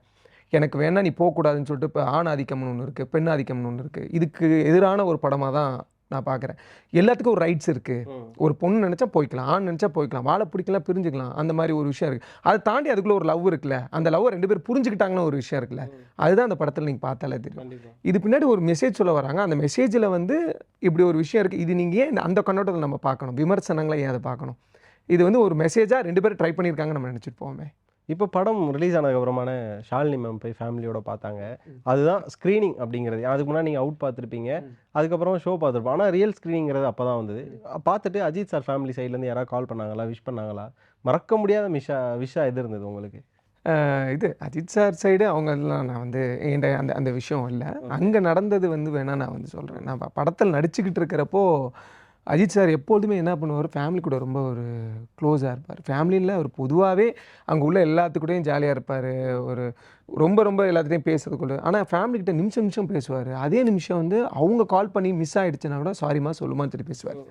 எனக்கு வேணா நீ போகக்கூடாதுன்னு சொல்லிட்டு இப்போ ஆண் ஆதிக்கம்னு ஒன்று இருக்குது, பெண் ஆதிக்கம்னு ஒன்று இருக்குது. இதுக்கு எதிரான ஒரு படமாக தான் நான் பார்க்குறேன். எல்லாத்துக்கும் ஒரு ரைட்ஸ் இருக்குது. ஒரு பொண்ணு நினச்சா போய்க்கலாம், ஆண் நினச்சா போய்க்கலாம், வாழை பிடிக்கலாம், பிரிஞ்சுக்கலாம். அந்த மாதிரி ஒரு விஷயம் இருக்குது. அதை தாண்டி அதுக்குள்ளே ஒரு லவ் இருக்குல்ல, அந்த லவ்வை 2 பேர் புரிஞ்சுக்கிட்டாங்கன்னு ஒரு விஷயம் இருக்குல்ல, அதுதான் அந்த படத்தில் நீங்கள் பார்த்தாலே தெரியும். இது பின்னாடி ஒரு மெசேஜ் சொல்ல வராங்க. அந்த மெசேஜில் வந்து இப்படி ஒரு விஷயம் இருக்குது. இது நீங்கள் ஏன் அந்த கண்ணோட்டத்தில் நம்ம பார்க்கணும், விமர்சனங்களை ஏன் அதை பார்க்கணும்? இது வந்து ஒரு மெசேஜாக 2 பேர் ட்ரை பண்ணியிருக்காங்க நம்ம நினச்சிட்டு போவோமே. இப்போ படம் ரிலீஸ் ஆனதுக்கப்புறமான ஷாலினி மேம் போய் ஃபேமிலியோட பார்த்தாங்க. அதுதான் ஸ்க்ரீனிங் அப்படிங்கிறது. அதுக்கு முன்னாடி நீங்கள் அவுட் பார்த்துருப்பீங்க, அதுக்கப்புறம் ஷோ பார்த்துருப்போம். ஆனால் ரியல் ஸ்க்ரீனிங்கிறது அப்போ தான் வந்தது. பார்த்துட்டு அஜித் சார் ஃபேமிலி சைட்லேருந்து யாராவது கால் பண்ணாங்களா, விஷ் பண்ணாங்களா? மறக்க முடியாத விஷயம் எது இருந்தது உங்களுக்கு? இது அஜித் சார் சைடு அவங்கெல்லாம் நான் வந்து என்கிட்ட அந்த அந்த விஷயம் இல்லை. அங்கே நடந்தது வந்து வேணால் நான் வந்து சொல்கிறேன். நான் படத்தில் நடிச்சுக்கிட்டு இருக்கிறப்போ அஜித் சார் எப்பொழுதுமே என்ன பண்ணுவார், ஃபேமிலி கூட ரொம்ப ஒரு க்ளோஸாக இருப்பார். ஃபேமிலியில் அவர் பொதுவாகவே அங்கே உள்ள எல்லாத்துக்கூடையும் ஜாலியாக இருப்பார். ஒரு ரொம்ப ரொம்ப எல்லாத்துட்டையும் பேசுறதுக்குள்ள. ஆனால் ஃபேமிலிக்கிட்ட நிமிஷம் நிமிஷம் பேசுவார். அதே நிமிஷம் வந்து அவங்க கால் பண்ணி மிஸ் ஆகிடுச்சுன்னா கூட சாரிம்மா சொல்லுமான்னு சொல்லி பேசுவார்.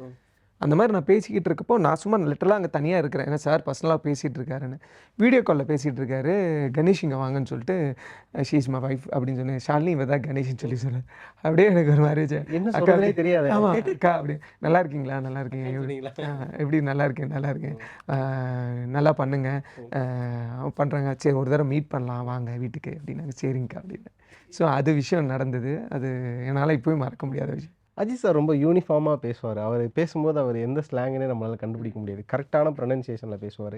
அந்த மாதிரி நான் பேசிக்கிட்டு இருக்கப்போ நான் சும்மா லிட்டரலாக அங்கே தனியாக இருக்கிறேன். ஏன்னா சார் பர்சனலாக பேசிகிட்டு இருக்காருன்னு. வீடியோ காலில் பேசிகிட்டு இருக்காரு. கணேஷ் இங்கே வாங்கன்னு சொல்லிட்டு, ஷீ இஸ் மை வைஃப் அப்படின்னு சொன்னேன். ஷாலினி இவ தான் கணேஷ்னு சொல்லி சொன்னேன். அப்படியே எனக்கு ஒரு மேரேஜ் என்ன சொல்கிறதே தெரியாது. ஆமாம் அக்கா அப்படி நல்லா இருக்கீங்களா, நல்லா இருக்கீங்க, எப்படி நல்லா இருக்கேன், நல்லா இருக்கேன், நல்லா பண்ணுங்க பண்ணுறாங்க, சரி ஒரு தடவை மீட் பண்ணலாம் வாங்க வீட்டுக்கு அப்படின்னாங்க. சரிங்கக்கா அப்படின்னு. ஸோ அது விஷயம் நடந்தது. அது என்னால் இப்போயும் மறக்க முடியாத விஷயம். அஜித் சார் ரொம்ப யூனிஃபார்மாக பேசுவார். அவர் பேசும்போது அவர் எந்த ஸ்லாங்குன்னே நம்மளால் கண்டுபிடிக்க முடியாது. கரெக்டான ப்ரொனன்சியேஷனில் பேசுவார்.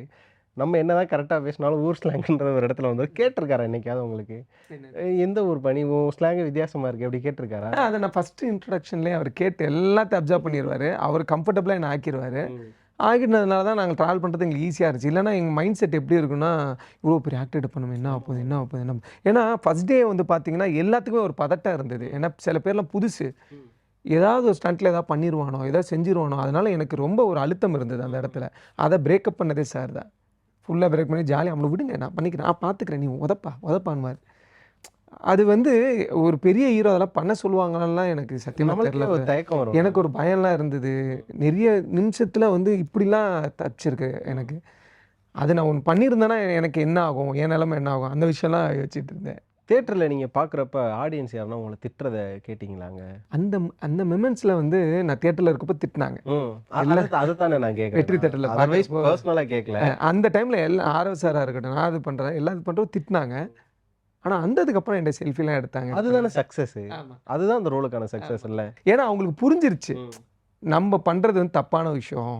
நம்ம என்ன தான் கரெக்டாக பேசினாலும் ஊர் ஸ்லாங்குன்ற ஒரு இடத்துல வந்து கேட்டிருக்காரா என்னைக்காவது உங்களுக்கு? எந்த ஊர் பணி உன் ஸ்லாங்கு வித்தியாசமாக இருக்குது அப்படி கேட்டிருக்காரா? அதை நான் ஃபஸ்ட்டு இன்ட்ரடக்ஷன்லேயே அவர் கேட்டு எல்லாத்தையும் அப்சர்வ் பண்ணிடுவார். அவர் கம்ஃபர்டபுளாக என்ன ஆக்கிடுவார். ஆகிட்டதுனால தான் நாங்கள் ட்ராவல் பண்ணுறது எங்களுக்கு ஈஸியாக இருந்துச்சு. இல்லைனா எங்கள் மைண்ட் செட் எப்படி இருக்குன்னா, இவ்வளோ பெரிய ஆக்டர் பண்ணணும், என்ன ஆகுது என்ன ஆகுது என்ன. ஏன்னா ஃபஸ்ட் டே வந்து பார்த்தீங்கன்னா எல்லாத்துக்குமே ஒரு பதட்டம் இருந்தது. ஏன்னா சில பேர்லாம் புதுசு, ஏதாவது ஒரு ஸ்டண்ட்டில் ஏதாவது பண்ணிடுவானோ, ஏதாவது செஞ்சிருவானோ, அதனால் எனக்கு ரொம்ப ஒரு அழுத்தம் இருந்தது அந்த இடத்துல. அதை பிரேக்கப் பண்ணதே சார் தான். ஃபுல்லாக பிரேக் பண்ணி ஜாலியாக அவனை விடுங்க, நான் பண்ணிக்கிறேன், நான் பார்த்துக்கிறேன், நீ உதப்பான்வார். அது வந்து ஒரு பெரிய ஹீரோ அதெல்லாம் பண்ண சொல்லுவாங்கலாம் எனக்கு சத்தியமாக தெரியல. தயக்கம் வரும். எனக்கு ஒரு பயம்லாம் இருந்தது. நிறைய நிமிஷத்தில் வந்து இப்படிலாம் தப்பிச்சிருக்கு எனக்கு. அது நான் ஒன்று பண்ணியிருந்தேன்னா எனக்கு என்ன ஆகும், என் நிலைமை என்ன ஆகும், அந்த விஷயம்லாம் யோசிச்சுட்டு இருந்தேன். தியேட்டரில் நீங்கள் பார்க்குறப்ப ஆடியன்ஸ் யாருன்னா உங்களை திட்டுறதை கேட்டிங்களாங்க? அந்த அந்த மொமெண்ட்ஸில் வந்து நான் தியேட்டரில் இருக்கப்போ திட்டினாங்க. அதுதானே நான் கேட்குறேன். வெற்றி தியேட்டரில் பர்சனலாக கேட்கல. அந்த டைமில் எல்லாம் ஆரவ் சாராக இருக்கட்டும், நான் அது பண்ணுறேன், எல்லாம் இது பண்ணுறோம் திட்டினாங்க. ஆனால் அந்ததுக்கப்புறம் என் செல்ஃபிலாம் எடுத்தாங்க. அதுதானே சக்ஸஸ். அதுதான் அந்த ரோலுக்கான சக்ஸஸ் இல்லை. ஏன்னா அவங்களுக்கு புரிஞ்சிருச்சு நம்ம பண்ணுறது வந்து தப்பான விஷயம்.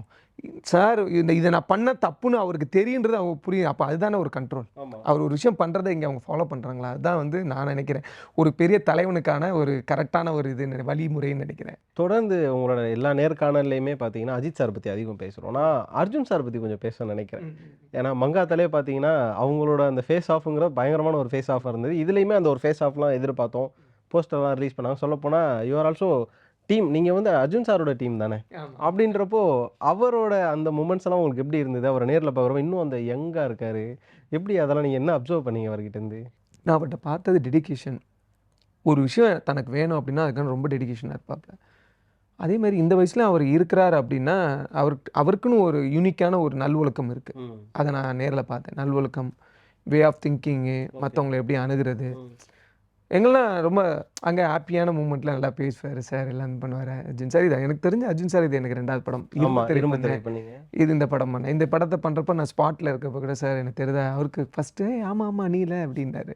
சார் இதை நான் பண்ண தப்புன்னு அவருக்கு தெரியுன்றது அவங்க புரியும். அப்போ அதுதானே ஒரு கண்ட்ரோல். அவர் ஒரு விஷயம் பண்ணுறதை இங்கே அவங்க ஃபாலோ பண்ணுறாங்களா, அதுதான் வந்து நான் நினைக்கிறேன் ஒரு பெரிய தலைவனுக்கான ஒரு கரெக்டான ஒரு வழிமுறைன்னு நினைக்கிறேன். தொடர்ந்து உங்களோட எல்லா நேர்காணல்லையுமே பார்த்தீங்கன்னா அஜித் சார் பற்றி அதிகம் பேசுகிறோம். நான் அர்ஜுன் சார் பற்றி கொஞ்சம் பேச நினைக்கிறேன். ஏன்னா மங்காத்தாலே பார்த்தீங்கன்னா அவங்களோட அந்த ஃபேஸ் ஆஃப்ங்கிற பயங்கரமான ஒரு ஃபேஸ் ஆஃப் இருந்தது. இதுலேயுமே அந்த ஒரு ஃபேஸ் ஆஃப்லாம் எதிர்பார்த்தோம். போஸ்டர்லாம் ரிலீஸ் பண்ணாங்க. சொல்லப்போனால் யூ ஆர் ஆல்சோ டீம். நீங்கள் வந்து அர்ஜுன் சாரோட டீம் தானே? அப்படின்றப்போ அவரோட அந்த மூமெண்ட்ஸ் எல்லாம் உங்களுக்கு எப்படி இருந்தது? அவரை நேரில் பார்க்குறப்ப இன்னும் அந்த யங்காக இருக்காரு. எப்படி அதெல்லாம் நீங்கள் என்ன அப்சர்வ் பண்ணீங்க அவர்கிட்டேருந்து? நான் அவர்கிட்ட பார்த்தது டெடிகேஷன். ஒரு விஷயம் தனக்கு வேணும் அப்படின்னா அதுக்கான ரொம்ப டெடிகேஷனாக இருப்பாப்ல. அதே மாதிரி இந்த வயசில் அவர் இருக்கிறார் அப்படின்னா அவருக்குன்னு ஒரு யூனிக்கான ஒரு நல்வொழுக்கம் இருக்குது. அதை நான் நேரில் பார்த்தேன். நல்வொழுக்கம், வே ஆஃப் திங்கிங்கு, மற்றவங்களை எப்படி அணுகிறது, எங்கெல்லாம் ரொம்ப அங்கே ஹாப்பியான மூமெண்ட்டில் நல்லா பேசுவார் சார், எல்லாம் பண்ணுவார். அர்ஜுன் சார் இது எனக்கு தெரிஞ்ச அர்ஜுன் சார் இது எனக்கு 2வது படம். இது இந்த படம் பண்ணேன். இந்த படத்தை பண்ணுறப்ப நான் ஸ்பாட்டில் இருக்கப்போ கூட சார் எனக்கு தெரியுதா அவருக்கு ஃபஸ்ட்டு ஆமாம் ஆமாம் நீல அப்படின்னாரு.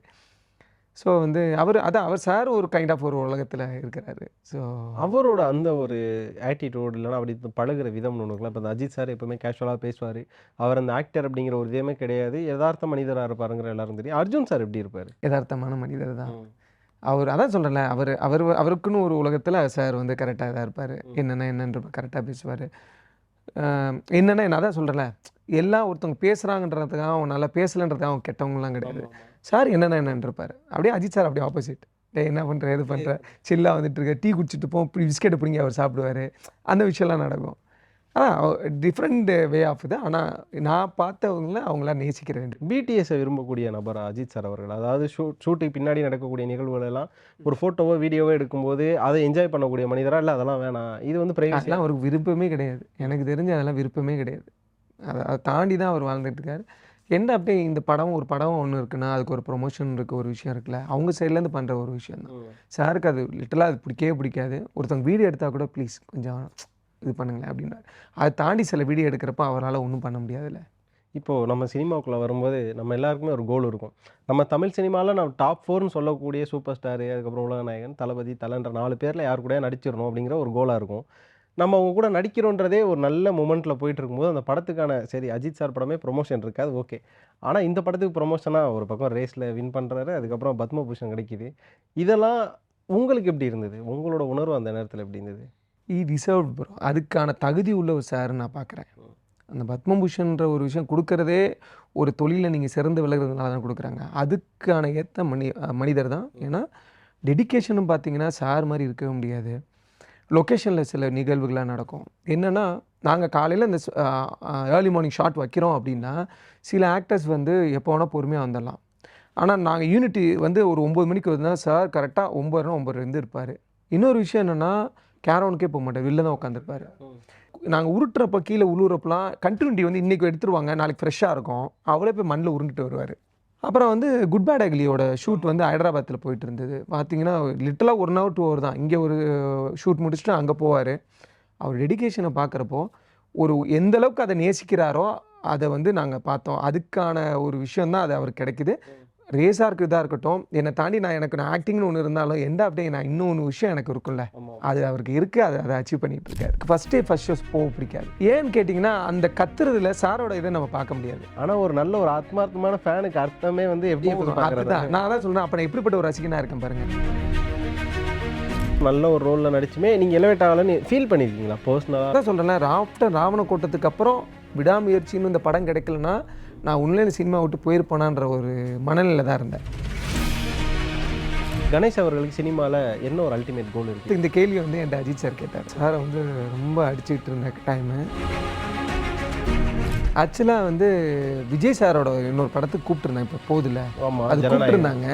ஸோ வந்து அவர் சார் ஒரு கைண்ட் ஆஃப் ஒரு உலகத்தில் இருக்கிறாரு. ஸோ அவரோட அந்த ஒரு ஆட்டிடியூட் இல்லைனா அப்படி பழகுற விதம்னு ஒன்று இருக்கலாம். இப்போ அந்த அஜித் சார் எப்பவுமே கேஷுவலாக பேசுவார். அவர் அந்த ஆக்டர் அப்படிங்கிற ஒரு இதே கிடையாது. யதார்த்த மனிதராக இருப்பாருங்கிற எல்லாரும் தெரியும். அர்ஜுன் சார் எப்படி இருப்பார்? யதார்த்தமான மனிதர் தான் அவர். அதான் சொல்கிறேன்ல, அவருக்குன்னு ஒரு உலகத்தில் சார் வந்து கரெக்டாக தான் இருப்பார். என்னென்ற கரெக்டாக பேசுவார். என்னென்னா நான் தான் சொல்கிறேன்ல, எல்லாம் ஒருத்தவங்க பேசுகிறாங்கன்றதுக்காக அவங்க நல்லா பேசலைன்றதுக்காக அவங்க கெட்டவங்கலாம் கிடையாது. சார் என்னென்னு இருப்பார். அப்படியே அஜித் சார் அப்படியே ஆப்போசிட். என்ன பண்ணுற எது பண்ணுற சில்லாக வந்துட்டு இருக்க, டீ குடிச்சிட்டு போவோம், பிஸ்கெட்டை பிடிங்கி அவர் சாப்பிடுவார். அந்த விஷயம்லாம் நடக்கும். டிஃப்ரெண்ட் வே ஆஃப் இது. ஆனால் நான் பார்த்தவங்கள அவங்களாம் நேசிக்கிறேன். பிடிஎஸை விரும்பக்கூடிய நபர் அஜித் சார் அவர்கள். அதாவது ஷூட்டுக்கு பின்னாடி நடக்கக்கூடிய நிகழ்வுகள் எல்லாம் ஒரு ஃபோட்டோவோ வீடியோவோ எடுக்கும்போது அதை என்ஜாய் பண்ணக்கூடிய மனிதரா? இல்லை அதெல்லாம் வேணாம், இது வந்து பிரைவசிலாம் அவருக்கு விருப்பமே கிடையாது. எனக்கு தெரிஞ்சு அதெல்லாம் விருப்பமே கிடையாது. அதை தாண்டி தான் அவர் வாழ்ந்துட்டு இருக்காரு. என்ன அப்படியே இந்த படம் ஒரு படம் ஒன்று இருக்குன்னா அதுக்கு ஒரு ப்ரொமோஷன் இருக்குது, ஒரு விஷயம் இருக்குல்ல, அவங்க சைட்லேருந்து பண்ணுற ஒரு விஷயம் தான். சாருக்கு அது லிட்டலாக அது பிடிக்கவே பிடிக்காது. ஒருத்தவங்க வீடியோ எடுத்தால் கூட ப்ளீஸ் கொஞ்சம் இது பண்ணுங்களேன் அப்படின்னாரு. அதை தாண்டி சில வீடியோ எடுக்கிறப்ப அவரால் ஒன்றும் பண்ண முடியாதுல்ல. இப்போது நம்ம சினிமாவுக்குள்ளே வரும்போது நம்ம எல்லாருக்குமே ஒரு கோல் இருக்கும். நம்ம தமிழ் சினிமாவில் நம்ம டாப் 4ன்னு சொல்லக்கூடிய சூப்பர் ஸ்டாரு, அதுக்கப்புறம் உலகநாயகன், தளபதி, தலன்ற 4 பேரில் யார் கூட நடிச்சிடணும் அப்படிங்கிற ஒரு கோலாக இருக்கும். நம்ம அவங்க கூட நடிக்கிறோன்றதே ஒரு நல்ல மூமெண்ட்டில் போயிட்டு இருக்கும்போது அந்த படத்துக்கான சரி அஜித் சார் படமே ப்ரொமோஷன் இருக்காது, ஓகே. ஆனால் இந்த படத்துக்கு ப்ரொமோஷனாக ஒரு பக்கம் ரேஸில் வின் பண்ணுறாரு, அதுக்கப்புறம் பத்மபூஷன் கிடைக்கிது. இதெல்லாம் உங்களுக்கு எப்படி இருந்தது? உங்களோட உணர்வு அந்த நேரத்தில் எப்படி இருந்தது? Deserved bro. அதுக்கான தகுதி உள்ள ஒரு சார்ன்னு நான் பார்க்குறேன். அந்த பத்மபூஷன்ற ஒரு விஷயம் கொடுக்கறதே ஒரு தொழிலை நீங்கள் சிறந்து விலகிறதுனால தான் கொடுக்குறாங்க. அதுக்கான ஏற்ற மனிதர் தான். ஏன்னா டெடிக்கேஷனும் பார்த்தீங்கன்னா சார் மாதிரி இருக்கவே முடியாது. லொக்கேஷனில் சில நிகழ்வுகளாக நடக்கும். என்னென்னா நாங்கள் காலையில் இந்த ஏர்லி மார்னிங் ஷாட் வைக்கிறோம் அப்படின்னா சில ஆக்டர்ஸ் வந்து எப்போ வேணால் பொறுமையாக வந்துடலாம். ஆனால் நாங்கள் யூனிட்டி வந்து ஒரு 9 மணிக்கு வந்தால் சார் கரெக்டாக 9:30 இருப்பார். இன்னொரு விஷயம் என்னென்னா கேரவனுக்கே போக மாட்டார், வெளில தான் உட்காந்துருப்பார். நாங்கள் உருட்டுறப்ப கீழே உழுவுறப்பெல்லாம் கண்டினியூட்டி வந்து இன்றைக்கி எடுத்துருவாங்க, நாளைக்கு ஃப்ரெஷ்ஷாக இருக்கும், அவளே போய் மண்ணில் உருண்டுட்டு வருவார். அப்புறம் வந்து குட் பேட் அக்லியோட ஷூட் வந்து ஹைதராபாத்தில் போயிட்டு இருந்தது. பார்த்தீங்கன்னா லிட்டலாக 1 hour 2 hour தான். இங்கே ஒரு ஷூட் முடிச்சுட்டு அங்கே போவார். அவர் டெடிக்கேஷனை பார்க்குறப்போ ஒரு எந்த அளவுக்கு அதை நேசிக்கிறாரோ அதை வந்து நாங்கள் பார்த்தோம். அதுக்கான ஒரு விஷயந்தான் அது அவருக்கு கிடைக்குது. ரேஸாக இருக்குது, இதாக இருக்கட்டும், என்னை தாண்டி நான் ஆக்டிங்னு ஒன்று இருந்தாலும் எந்த அப்படியே நான் இன்னொன்று விஷயம் எனக்கு இருக்குல்ல, அது அவருக்கு இருக்குது. அதை அச்சீவ் பண்ணிட்டு இருக்காரு. ஃபஸ்ட் ஷோஸ் போக பிடிக்காது. ஏன்னு கேட்டிங்கன்னா அந்த கத்துறதுல சாரோட இதை நம்ம பார்க்க முடியாது. ஆனால் ஒரு நல்ல ஒரு ஆத்மார்த்தமான ஃபேனுக்கு அர்த்தமே வந்து எப்படி அதுதான் நான் தான் சொல்கிறேன். அப்போ நான் எப்படிப்பட்ட ஒரு ரசிகனாக இருக்கேன் பாருங்கள். நல்ல ஒரு ரோலில் நடிச்சுமே நீங்கள் எலவேட் ஆகலன்னு ஃபீல் பண்ணியிருக்கீங்களா பர்சனலாக? தான் சொல்கிறேன். ஆஃப்டர் ராவண கூட்டத்துக்கு அப்புறம் விடாமுயற்சின்னு இந்த படம் கிடைக்கலன்னா நான் உண்மையிலே சினிமா விட்டு போயிருப்பேனான்ற ஒரு மனநிலை தான் இருந்தேன். கணேஷ் அவர்களுக்கு சினிமாவில் என்ன ஒரு அல்டிமேட் கோல் இருக்குது? இந்த கேள்வி வந்து என்கிட்ட அஜித் சார் கேட்டார். சாரை வந்து ரொம்ப அடிச்சுக்கிட்டு இருந்த டைமு ஆக்சுவலாக வந்து விஜய் சாரோட இன்னொரு படத்துக்கு கூப்பிட்டுருந்தேன். இப்போ போதில்லை, அது கூப்பிட்டுருந்தாங்க.